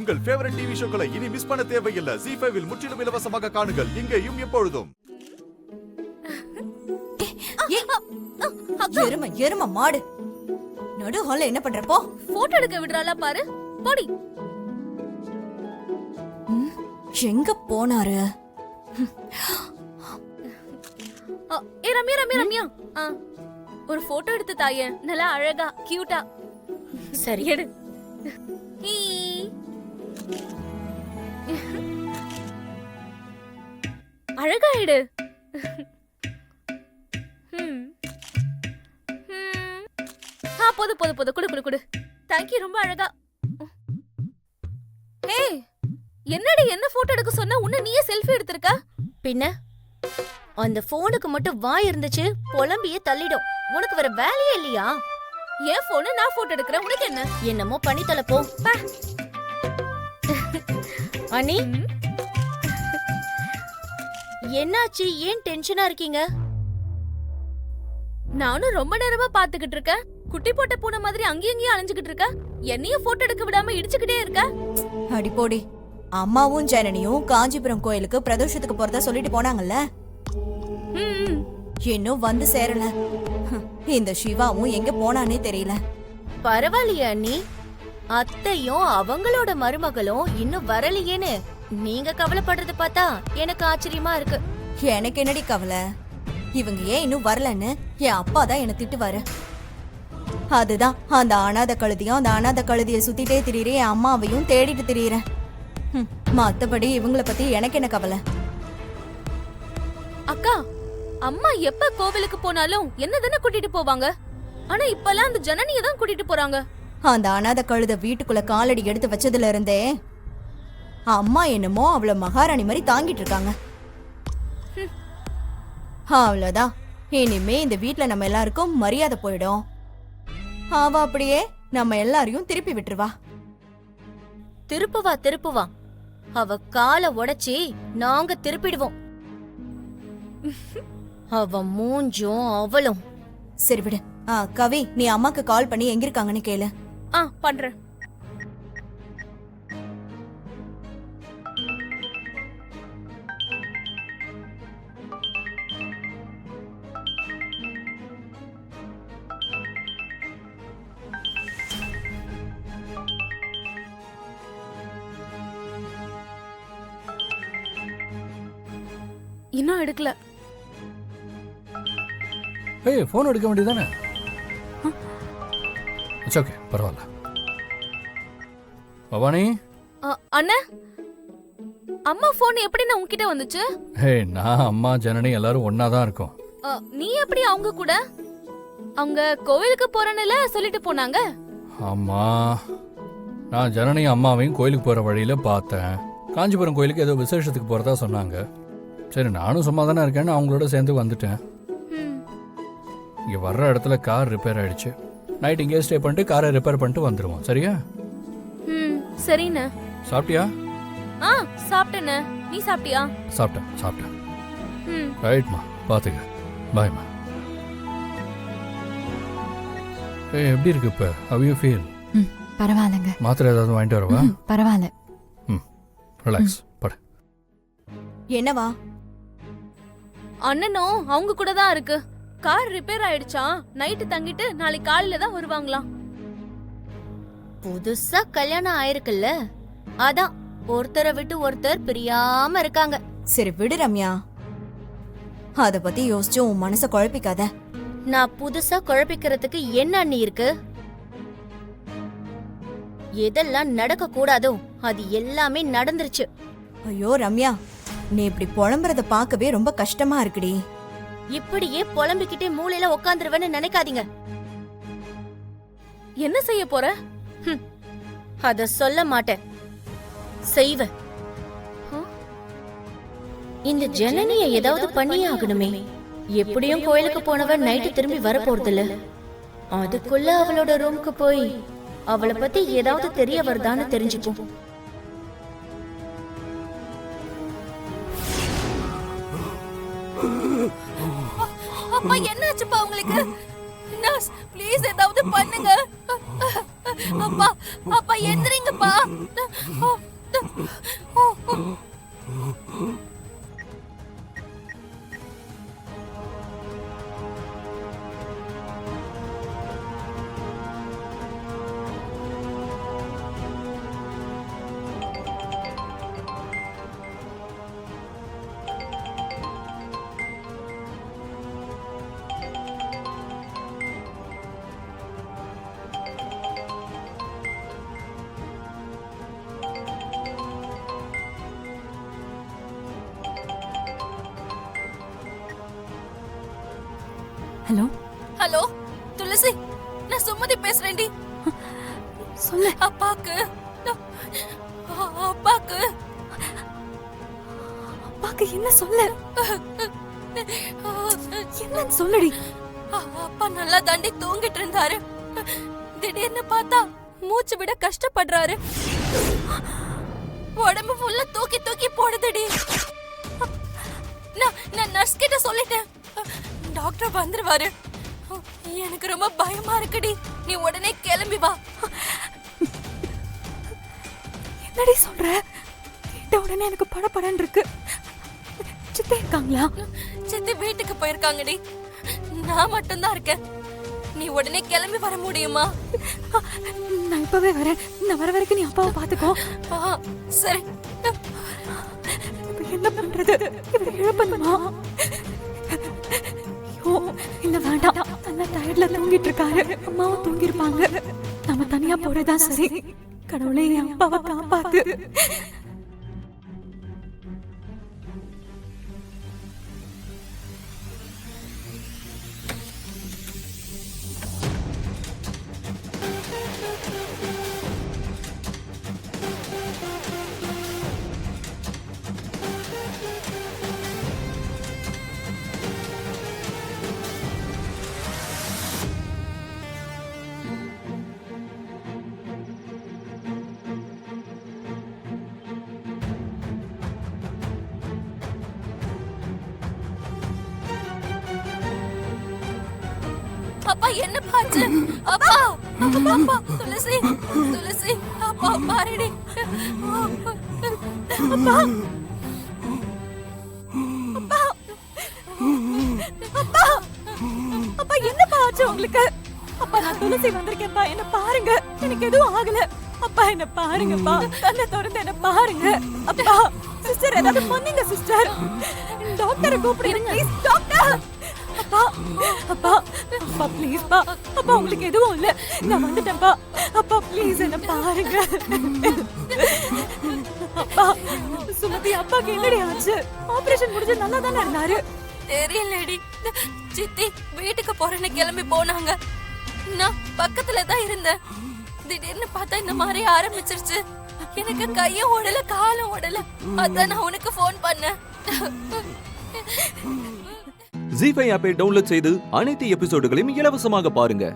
உங்கள் favourite TV ஷோக்களை இனி miss பண்ண தேவையில்லை. ZEE5 இல் முற்றிலும் இலவசமாக காணுங்கள். இங்கேயும் எப்பொழுதும். எரும மாடு நடு ஹால்ல என்ன பண்றப்போ? போட்டோ எடுக்க விடுறாளா பாரு. போடி. எங்க போனாரு? ஏ ரம்யா ரம்யா ரம்யா, ஒரு போட்டோ எடுத்து தாயே. நல்லா அழகா கியூட்டா. சரி எடு. அழகா எடு. போது போது போது குடு குடு குடு. தேங்க்யூ, ரொம்ப அழகா. ஏய், என்னடி என்ன போட்டோ எடுக்க சொன்ன? உன்ன நீயே செல்ஃபி எடுத்திருக்க? பின்ன அந்த போனுக்கு மட்டும் வாய் இருந்துச்சு, புலம்பியே தள்ளிடும். உனக்கு வேற வேலையே இல்லையா? ஏன் போனு நான் போட்டோ எடுக்கிறேன், உனக்கு என்ன? என்னமோ பண்ணி தொலைப்போ. அண்ணி, என்னாச்சு? ஏன் டென்ஷனா இருக்கீங்க? நானும் ரொம்ப நேரமா பாத்துக்கிட்டு இருக்கேன். குட்டி போட்ட பூனை மாதிரி அங்கேயும் இங்கேயும் அலைஞ்சுகிட்டு இருக்க. என்னையும் போட்டோ எடுக்க விடாம இடிச்சுக்கிட்டே இருக்க. அடி போடி. அம்மாவும் ஜனனியும் காஞ்சிபுரம் கோயிலுக்கு பிரதோஷத்துக்கு போறதா சொல்லிட்டு போனாங்கல்ல, இன்னும் வந்து சேரல. இந்த சிவாவும் எங்க போனானே தெரியல. பரவாயில்லையா அண்ணி, அத்தையும் அவங்களோட மருமகளும் இன்னும் வரலையேன்னு நீங்க கவலைப்படுறது பார்த்தா எனக்கு ஆச்சரியமா இருக்கு. எனக்கு என்னடி கவலை? இவங்க ஏன் இன்னும் வரலன்னு என் அப்பா தான் என்ன திட்டுவாரு. அதுதான் அந்த அனாத கழுதியும் அந்த அனாத கழுதியை சுத்திட்டே திரியிற என் அம்மாவையும் தேடிட்டு திரியிறேன். மத்தபடி இவங்கள பத்தி எனக்கு என்ன கவலை? அக்கா, அம்மா எப்ப கோவிலுக்கு போனாலும் என்னதானே கூட்டிட்டு போவாங்க. ஆனா இப்பெல்லாம் அந்த ஜனனியை தான் கூட்டிட்டு போறாங்க. அந்த அனாத கழுத வீட்டுக்குள்ள காலடி எடுத்து வச்சதுல இருந்தே அம்மா என்னமோ அவள மகாராணி மாதிரி தாங்கிட்டு இருக்காங்க. அவ்வளவுதான், இனிமே இந்த வீட்டுல நம்ம எல்லாருக்கும் மரியாதை போயிடும். அவ அப்படியே நம்ம எல்லாரையும் திருப்பி விட்டுருவா. திருப்புவா. அவ காலை உடைச்சி நாங்க திருப்பிடுவோம். அவ மூஞ்சும் அவளும். சரி விடு. கவி, நீ அம்மாக்கு கால் பண்ணி எங்க இருக்காங்கன்னு கேளு. பண்றேன். இன்னும் எடுக்கல. ஏய், போன் எடுக்க வேண்டியதானே? இட்ஸ் ஓகே, பரவாயில்ல. பவானி, அண்ணா, அம்மா போன் எப்படி நான் உன்கிட்ட வந்துச்சு? ஹே, நான் அம்மா ஜனனி எல்லாரும் ஒன்னா தான் இருக்கோம். நீ எப்படி அவங்க கூட? அவங்க கோவிலுக்கு போறேன்னு சொல்லிட்டு போனாங்க. ஆமா, நான் ஜனனி அம்மாவையும் கோயிலுக்கு போற வழியில பார்த்தேன். காஞ்சிபுரம் கோயிலுக்கு ஏதோ விசேஷத்துக்கு போறதா சொன்னாங்க. சரி, நானும் சும்மா தானே இருக்கேன்னு அவங்களோட சேர்ந்து வந்துட்டேன். இங்கே வர்ற இடத்துல கார் ரிப்பேர் ஆயிடுச்சு. நைட் இங்கே ஸ்டே பண்ணிட்டு காரை ரிப்பேர் பண்ணிட்டு வந்துடுவோம். சரியா? சரிண்ணா. சாப்பிட்டியா? சாப்பிட்டேண்ணே. நீ சாப்பிட்டியா? சாப்பிட்டேன். ரைட்மா, பார்த்துக்க. பாய்மா. ஏய், எப்படி இருக்கு இப்போ? How you feel? பரவாயில்லைங்க. மாத்திரை ஏதாவது வாங்கிட்டு வரவா? பரவாயில்ல. ரிலாக்ஸ், படு. என்னவா? அண்ணனும் அவங்க கூட தான் இருக்கு. கார் ரிப்பேர் ஆயிடுச்சா, நைட்டு தங்கிட்டு நாளைக்கு காலையில தான் வருவாங்களாம். புதுசா கல்யாணம் ஆயிருக்குல்ல, அதான் ஒருத்தரை விட்டு ஒருத்தர் பிரியாம இருக்காங்க. சரி விடு ரம்யா, அத பத்தி யோசிச்சு உன் மனச குழப்பிக்காத. நான் புதுசா குழப்பிக்கிறதுக்கு என்ன அண்ணி இருக்கு? எதெல்லாம் நடக்க கூடாதோ அது எல்லாமே நடந்துருச்சு. ஐயோ ரம்யா, நீ இப்படி புலம்புறத பார்க்கவே ரொம்ப கஷ்டமா இருக்குடி. இப்படியே புலம்பிக்கிட்டே மூளையில உட்காந்துருவேன்னு நினைக்காதீங்க. என்ன செய்ய போற? அத சொல்ல மாட்டேன், செய்வேன். இந்த ஜனனிய ஏதாவது பண்ணியே ஆகணுமே. எப்படியும் கோயிலுக்கு போனவன் நைட்டு திரும்பி வர போறதில்ல. அதுக்குள்ள அவளோட ரூமுக்கு போய் அவளை பத்தி ஏதாவது தெரிய வருதான்னு தெரிஞ்சுப்போம். அப்பா, என்னாச்சுப்பா உங்களுக்கு? நர்ஸ், ப்ளீஸ் ஏதாவது பண்ணுங்க. அப்பா அப்பா எந்திரிங்கப்பா. ஹலோ ஹலோ துளசி, நான் சுமதி பேசுறேன்டி. சொல்லு. அப்பாக்கு அப்பாக்கு அப்பாக்கு என்ன சொல்லு? என்னன்னு சொல்லுடி. அப்பா நல்லா தாண்டி தூங்கிட்டு இருந்தாரு. திடீர்னு பார்த்தா மூச்சு விட கஷ்டப்படுறாரு. உடம்பு ஃபுல்லா தூக்கி தூக்கி போடுதுடி. நான் நர்ஸ் கிட்ட சொல்லிட்டேன். டாக்டர் வந்துருவாரு. எனக்கு ரொம்ப பயமா இருக்குடி. நீ உடனே கிளம்பி வா. என்னடி சொல்ற? கேட்ட உடனே எனக்கு படபடன்னு இருக்கு. சித்தி இருக்காங்களா? சித்தி வீட்டுக்கு போயிருக்காங்கடி. நான் மட்டும்தான் இருக்கேன். நீ உடனே கிளம்பி வர முடியுமா? நான் இப்பவே வரேன். நான் வர வரைக்கும் நீ அப்பாவை பாத்துக்கோ. சரி. இப்ப என்ன பண்றது? இவரை இழப்பணுமா? ஐயோ, இல்ல வேண்டாம். நல்லா டயர்ட்ல தூங்கிட்டு இருக்காரு. அம்மாவும் தூங்கி இருப்பாங்க. நம்ம தனியா போறதா சரி. கடவுளே, என் அப்பாவை காப்பாத்து. அப்பா என்ன பாச்சு? அப்பா அப்பா துளசி துளசி அப்பா பாருடி. அப்பா அப்பா அப்பா அப்பா என்னப்பா ஆச்சு உங்களுக்கு? அப்பா, நான் துளசி வந்திருக்கேன்ப்பா. என்ன பாருங்க. எனக்கு எதுவும் ஆகல. அப்பா என்ன பாருங்கப்பா. கண்ணை திறந்து என்ன பாருங்க. அப்பா, சிஸ்டர் ஏதாவது பண்ணுங்க சிஸ்டர். டாக்டரை கூப்பிடுங்க ப்ளீஸ். டாக்டர். அப்பா அப்பா அப்பா ப்ளீஸ் பா. அப்பா, உங்களுக்கு எதுவும் இல்ல. நான் வந்துட்டேன்ப்பா. அப்பா ப்ளீஸ் என்ன பாருங்க. அப்பா, சுமதி அப்பாக்கு என்னடி ஆச்சு? ஆபரேஷன் முடிஞ்சு நல்லா தானே இருந்தாரு. தெரியலடி. சித்தி வீட்டுக்கு போறேன்னு கிளம்பி போனாங்க. நான் பக்கத்துல தான் இருந்தேன். திடீர்னு பார்த்தா இந்த மாதிரி ஆரம்பிச்சிருச்சு. எனக்கு கையும் ஓடல காலும் ஓடல. அதான் நான் உனக்கு ஃபோன் பண்ணேன். ஜீ5 ஆப்பை டவுன்லோட் செய்து அனைத்து எபிசோடுகளையும் இலவசமாக பாருங்க.